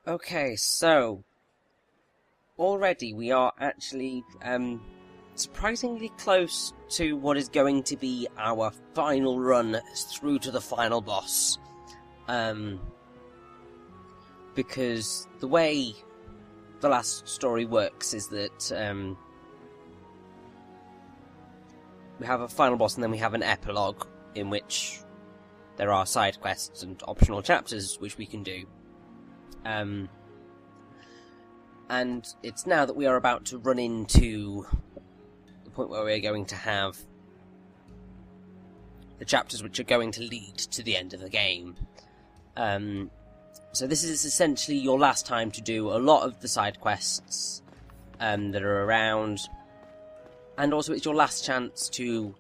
Okay, so already we are actually surprisingly close to what is going to be our final run through to the final boss. Because the way the last story works is that we have a final boss and then we have an epilogue in which there are side quests and optional chapters which we can do. And it's now that we are about to run into the point where we're going to have the chapters which are going to lead to the end of the game. So this is essentially your last time to do a lot of the side quests that are around, and also it's your last chance to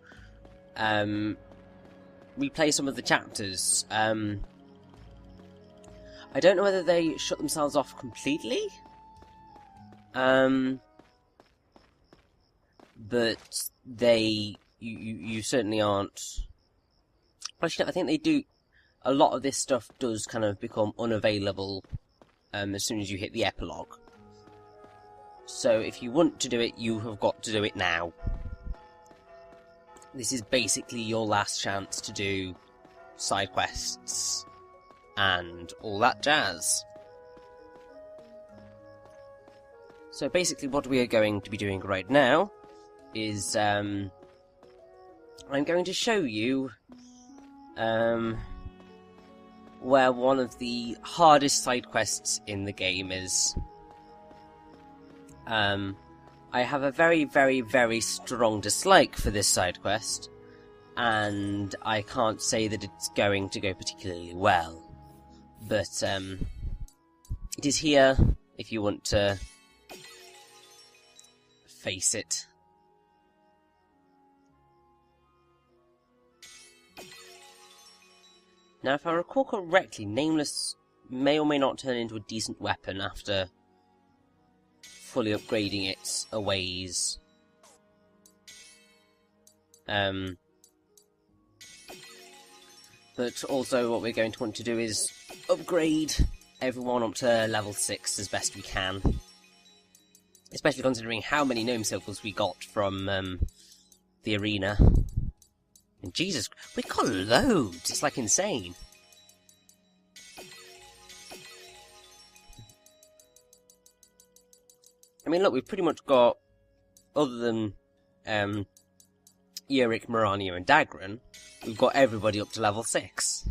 replay some of the chapters. I don't know whether they shut themselves off completely, but you certainly aren't. Actually, I think they do. A lot of this stuff does kind of become unavailable as soon as you hit the epilogue. So if you want to do it, you have got to do it now. This is basically your last chance to do side quests and all that jazz. So basically what we are going to be doing right now is I'm going to show you where one of the hardest side quests in the game is. I have a very, very, very strong dislike for this side quest, and I can't say that it's going to go particularly well. But it is here if you want to face it. Now, if I recall correctly, Nameless may or may not turn into a decent weapon after fully upgrading it a ways. But also what we're going to want to do is upgrade everyone up to level 6 as best we can. Especially considering how many gnome circles we got from the arena. And Jesus, we got loads! It's like insane. I mean, look, we've pretty much got, other than Yurick, Mirania and Dagran, we've got everybody up to level 6.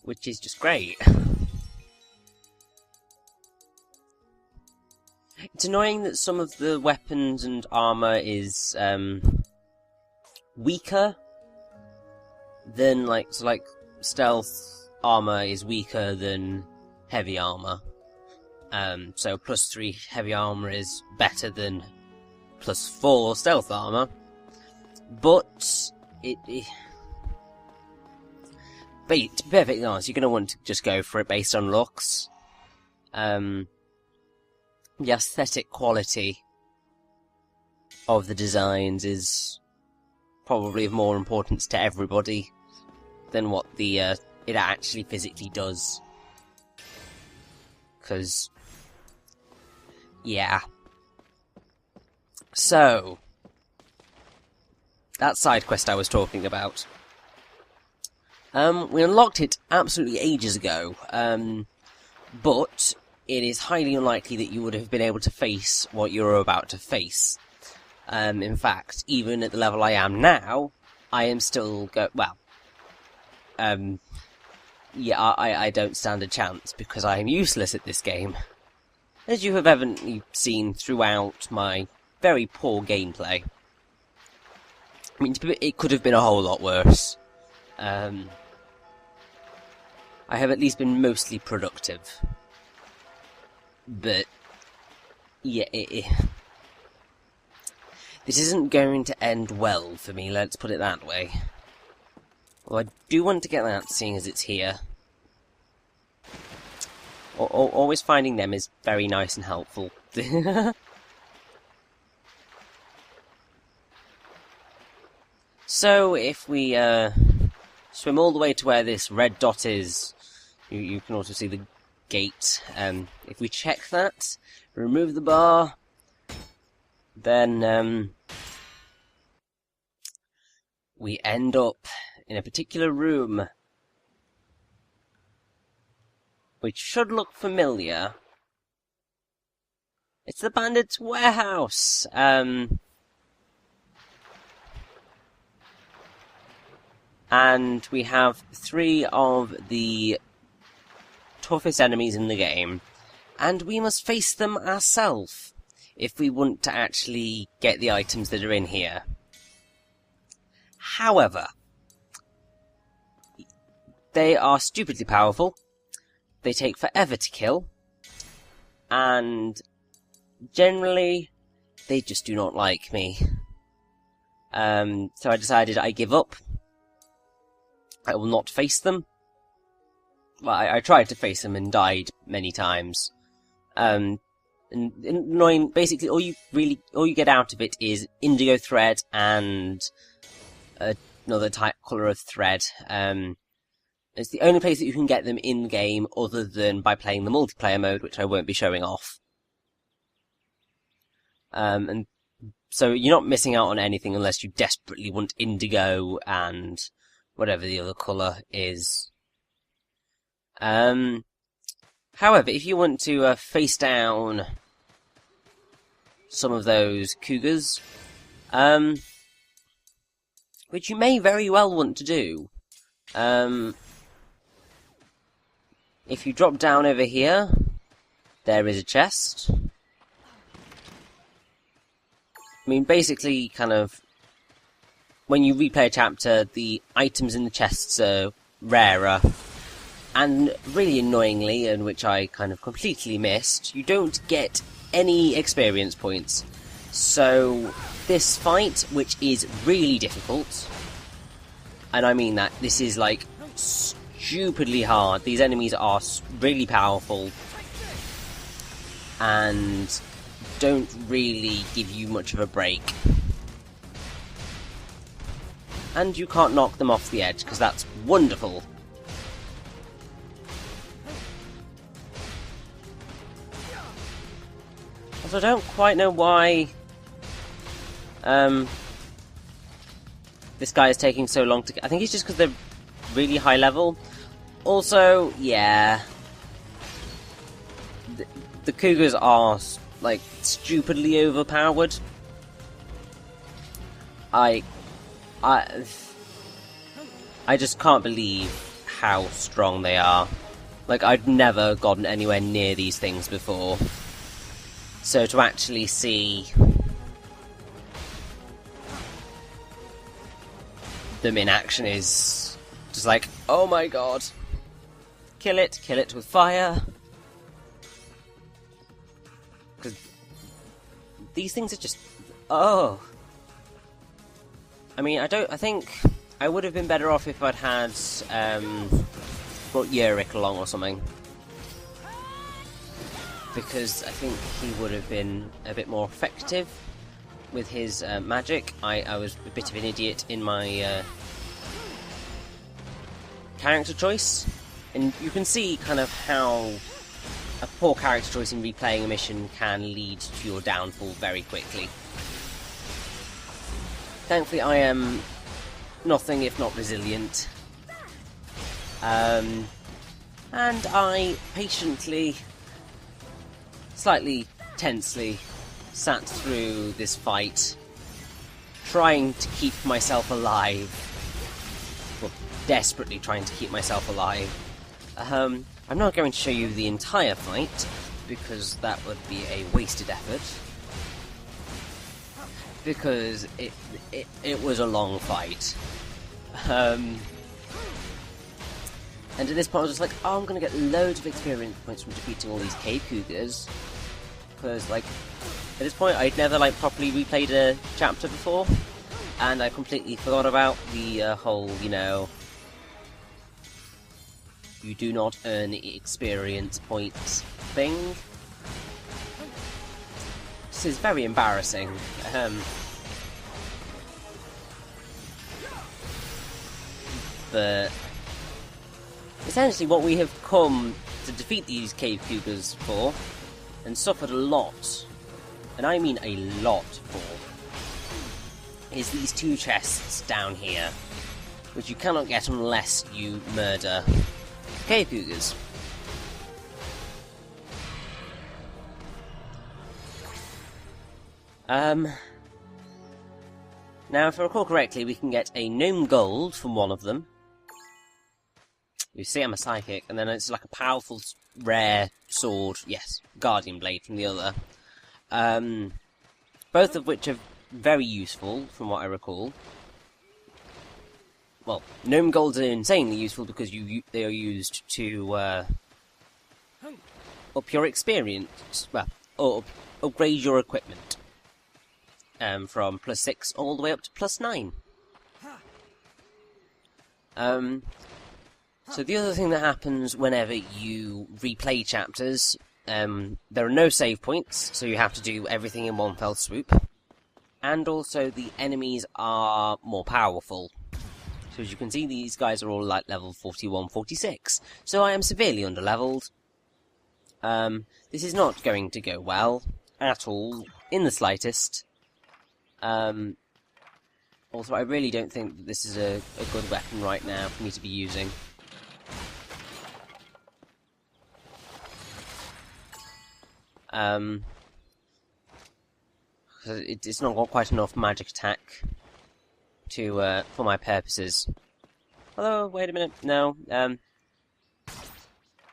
Which is just great. It's annoying that some of the weapons and armour is weaker than, like stealth armour is weaker than heavy armour. So +3 heavy armour is better than +4 stealth armour. But to be perfectly honest, you're going to want to just go for it based on looks. The aesthetic quality of the designs is probably of more importance to everybody than what the it actually physically does. Because, yeah. So, that side quest I was talking about. We unlocked it absolutely ages ago, but it is highly unlikely that you would have been able to face what you're about to face. In fact, even at the level I am now, I am still I don't stand a chance because I am useless at this game. As you have evidently seen throughout my very poor gameplay. I mean, it could have been a whole lot worse. I have at least been mostly productive. But, yeah, this isn't going to end well for me, let's put it that way. Well, I do want to get that, seeing as it's here. Always finding them is very nice and helpful. So, if we swim all the way to where this red dot is, you can also see the gate. If we check that, remove the bar, then we end up in a particular room, which should look familiar. It's the bandit's warehouse. And we have 3 of the toughest enemies in the game, and we must face them ourselves if we want to actually get the items that are in here. However, they are stupidly powerful, they take forever to kill, and generally, they just do not like me. So I decided I give up. I will not face them. Well, I tried to face them and died many times. And annoying. Basically, all you get out of it is indigo thread and another type colour of thread. It's the only place that you can get them in game, other than by playing the multiplayer mode, which I won't be showing off. And so you're not missing out on anything unless you desperately want indigo and whatever the other colour is. However, if you want to face down some of those Cougars, which you may very well want to do, if you drop down over here, there is a chest. I mean, basically, kind of, when you replay a chapter, the items in the chests are rarer, and really annoyingly, and which I kind of completely missed, you don't get any experience points. So, this fight, which is really difficult, and I mean that, this is like stupidly hard, these enemies are really powerful, and don't really give you much of a break. And you can't knock them off the edge, because that's wonderful. Also, I don't quite know why this guy is taking so long to... I think it's just because they're really high level. Also, yeah, the Cougars are, like, stupidly overpowered. I just can't believe how strong they are. Like, I'd never gotten anywhere near these things before. So to actually see them in action is just like, oh my god. Kill it with fire. Because these things are just, oh. I mean, I think I would have been better off if I'd had brought Yurick along or something, because I think he would have been a bit more effective with his magic. I was a bit of an idiot in my character choice, and you can see kind of how a poor character choice in replaying a mission can lead to your downfall very quickly. Thankfully, I am nothing if not resilient. And I patiently, slightly tensely, sat through this fight, trying to keep myself alive. Well, desperately trying to keep myself alive. I'm not going to show you the entire fight, because that would be a wasted effort. Because it was a long fight. And at this point I was just like, oh, I'm going to get loads of experience points from defeating all these cave Cougars. Because, like, at this point I'd never, like, properly replayed a chapter before. And I completely forgot about the whole, you know, you do not earn experience points thing. This is very embarrassing. But essentially what we have come to defeat these cave cougars for, and suffered a lot, and I mean a lot for, is these two chests down here, which you cannot get unless you murder cave cougars. Now, if I recall correctly, we can get a gnome gold from one of them. You see, I'm a psychic, and then it's like a powerful, rare sword. Yes, guardian blade from the other. Both of which are very useful, from what I recall. Well, gnome golds are insanely useful because they are used to up your experience, well, or upgrade your equipment. From +6 all the way up to +9. So the other thing that happens whenever you replay chapters, there are no save points, so you have to do everything in one fell swoop. And also the enemies are more powerful. So as you can see, these guys are all like level 41, 46. So I am severely underleveled. This is not going to go well at all, in the slightest. Also, I really don't think that this is a good weapon right now for me to be using. It's not got quite enough magic attack to for my purposes. Hello, wait a minute. No, I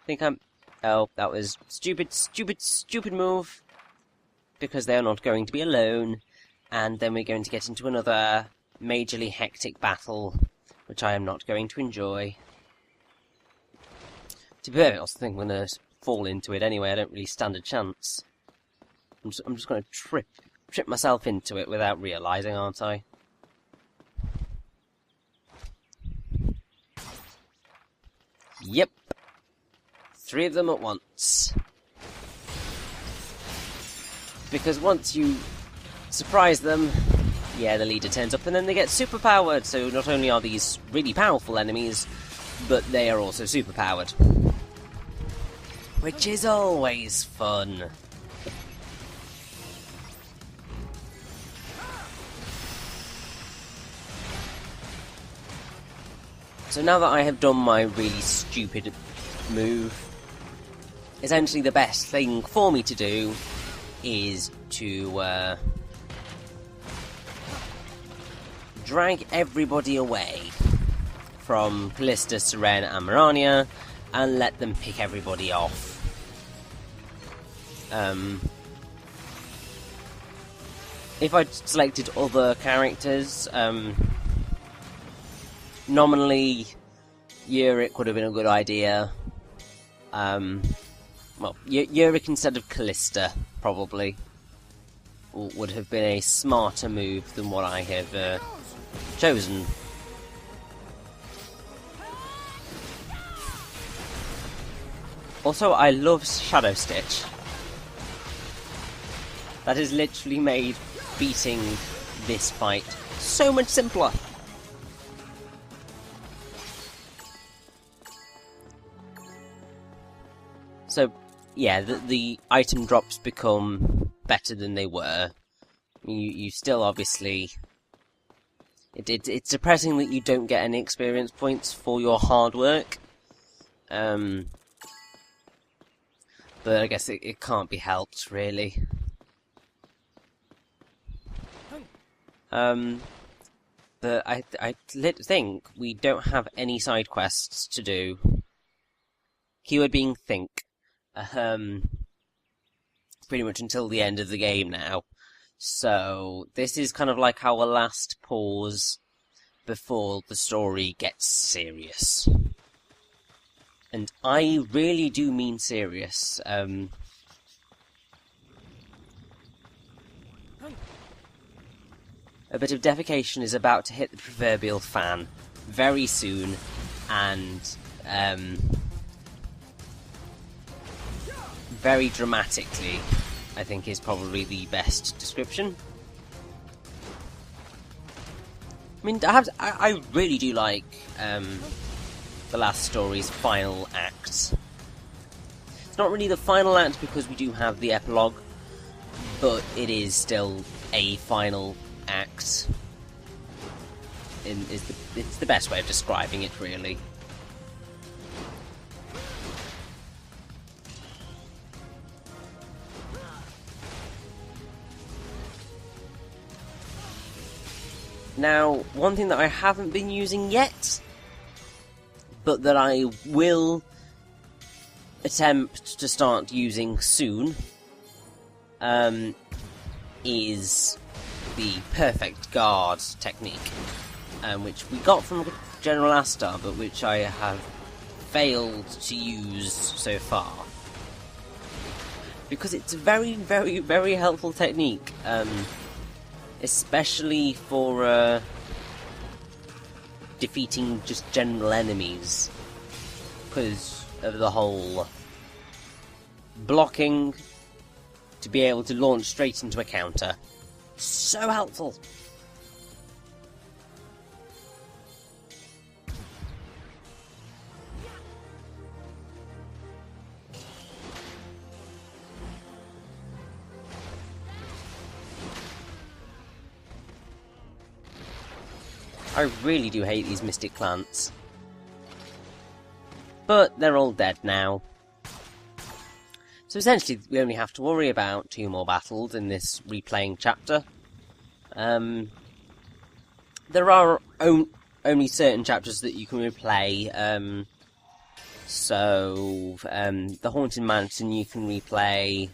think I'm. Oh, that was stupid move. Because they are not going to be alone. And then we're going to get into another majorly hectic battle, which I am not going to enjoy. To be fair, I also think I'm going to fall into it anyway. I don't really stand a chance. I'm just going to trip myself into it without realising, aren't I? Yep. 3 of them at once. Because once you surprise them, yeah, the leader turns up and then they get superpowered, so not only are these really powerful enemies, but they are also superpowered. Which is always fun. So now that I have done my really stupid move, essentially the best thing for me to do is to drag everybody away from Callista, Syrenne and Mirania and let them pick everybody off. If I'd selected other characters, nominally Yurick would have been a good idea. Well, Yurick instead of Callista, probably, would have been a smarter move than what I have chosen. Also, I love Shadow Stitch. That has literally made beating this fight so much simpler. So, yeah, the item drops become better than they were. You still obviously... It's depressing that you don't get any experience points for your hard work. But I guess it can't be helped, really. But I think we don't have any side quests to do. Keyword being think. Pretty much until the end of the game now. So, this is kind of like our last pause before the story gets serious. And I really do mean serious. A bit of defecation is about to hit the proverbial fan very soon, and very dramatically, I think is probably the best description. I mean, I really do like the last story's final act. not really the final act because we do have the epilogue, but it is still a final act. It's the best way of describing it, really. Now, one thing that I haven't been using yet, but that I will attempt to start using soon, is the Perfect Guard technique, which we got from General Astar, but which I have failed to use so far. Because it's a very, very, very helpful technique, especially for defeating just general enemies, because of the whole blocking to be able to launch straight into a counter. So helpful! I really do hate these mystic plants. But they're all dead now. So essentially, we only have to worry about 2 more battles in this replaying chapter. There are only certain chapters that you can replay. The Haunted Mansion you can replay.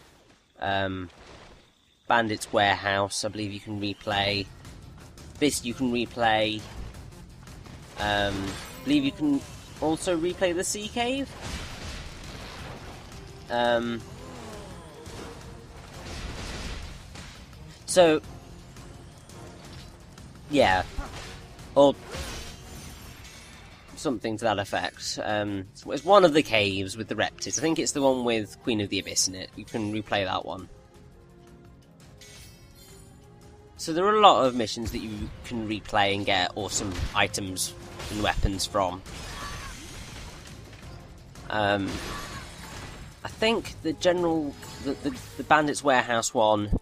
Bandit's Warehouse, I believe you can replay. This you can replay. I believe you can also replay the Sea Cave. So, yeah, or something to that effect. It's one of the caves with the reptiles. I think it's the one with Queen of the Abyss in it. You can replay that one. So there are a lot of missions that you can replay and get awesome items and weapons from. I think the Bandit's Warehouse one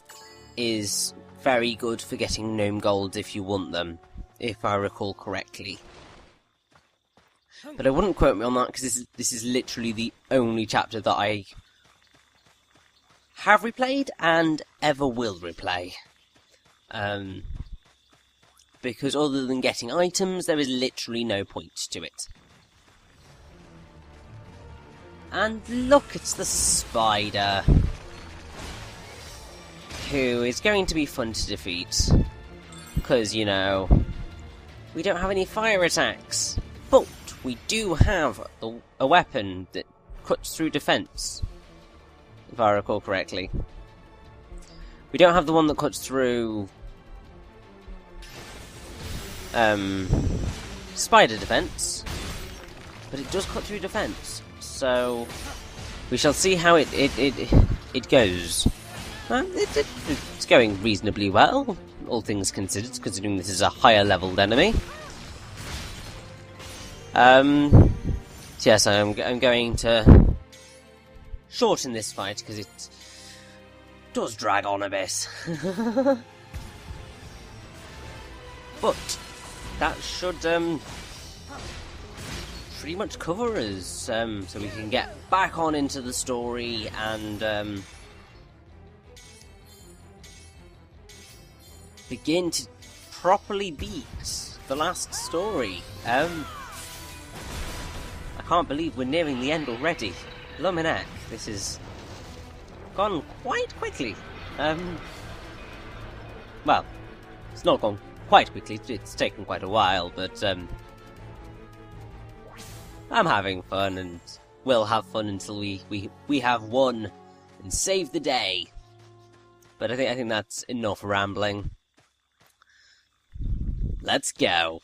is very good for getting gnome golds if you want them, if I recall correctly. But I wouldn't quote me on that, because this is literally the only chapter that I have replayed and ever will replay. Because other than getting items, there is literally no point to it. And look, it's the spider, who is going to be fun to defeat, because, you know, we don't have any fire attacks, but we do have a weapon that cuts through defense, if I recall correctly. We don't have the one that cuts through spider defense, but it does cut through defense. So we shall see how it goes. It's going reasonably well, all things considered, considering this is a higher leveled enemy. So yes, I'm going to shorten this fight because it does drag on a bit. But that should pretty much cover us, so we can get back on into the story and begin to properly beat the last story. I can't believe we're nearing the end already. Lummin' heck, this has gone quite quickly. Well, it's not gone quite quickly, it's taken quite a while, but I'm having fun, and we'll have fun until we have won and saved the day. But I think that's enough rambling. Let's go.